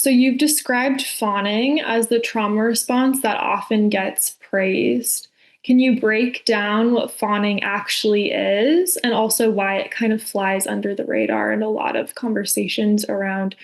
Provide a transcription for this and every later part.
So you've described fawning as the trauma response that often gets praised. Can you break down what fawning actually is and also why it kind of flies under the radar in a lot of conversations around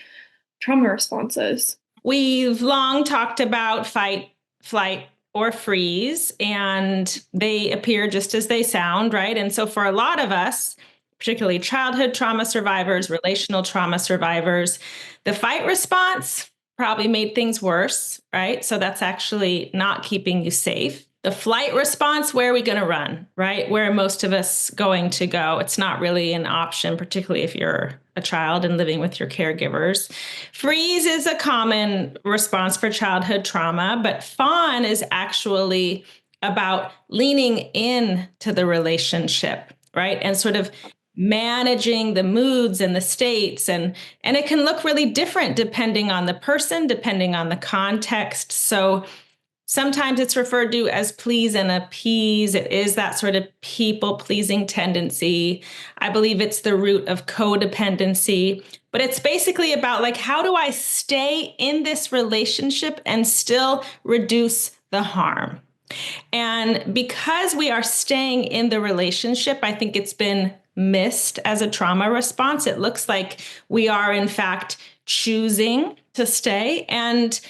trauma responses? We've long talked about fight, flight, or freeze, and they appear just as they sound, right? And so for a lot of us, particularly childhood trauma survivors, relational trauma survivors, the fight response probably made things worse, right? So that's actually not keeping you safe. The flight response, where are we going to run, right? Where are most of us going to go? It's not really an option, particularly if you're a child and living with your caregivers. Freeze is a common response for childhood trauma, but fawn is actually about leaning in to the relationship, right? And sort of managing the moods and the states, and it can look really different depending on the person, depending on the context. So sometimes it's referred to as please and appease. It is that sort of people pleasing tendency. I believe it's the root of codependency, but it's basically about like, how do I stay in this relationship and still reduce the harm? And because we are staying in the relationship, I think it's been missed as a trauma response. It looks like we are, in fact, choosing to stay. And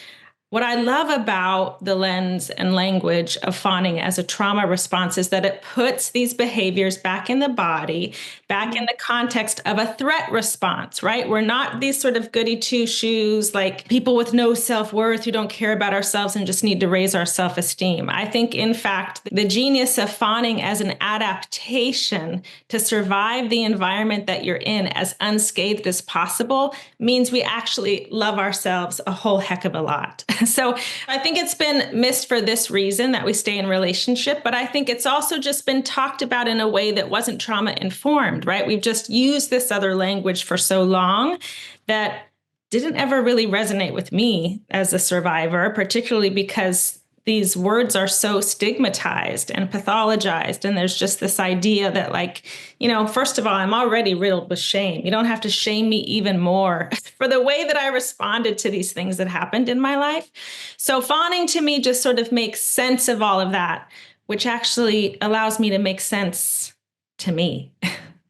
what I love about the lens and language of fawning as a trauma response is that it puts these behaviors back in the body, back in the context of a threat response, right? We're not these sort of goody two shoes, like people with no self-worth who don't care about ourselves and just need to raise our self-esteem. I think, in fact, the genius of fawning as an adaptation to survive the environment that you're in as unscathed as possible means we actually love ourselves a whole heck of a lot. So I think it's been missed for this reason, that we stay in relationship, but I think it's also just been talked about in a way that wasn't trauma informed, right? We've just used this other language for so long that didn't ever really resonate with me as a survivor, particularly because these words are so stigmatized and pathologized. And there's just this idea that, like, first of all, I'm already riddled with shame. You don't have to shame me even more for the way that I responded to these things that happened in my life. So fawning to me just sort of makes sense of all of that, which actually allows me to make sense to me,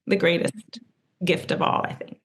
the greatest gift of all, I think.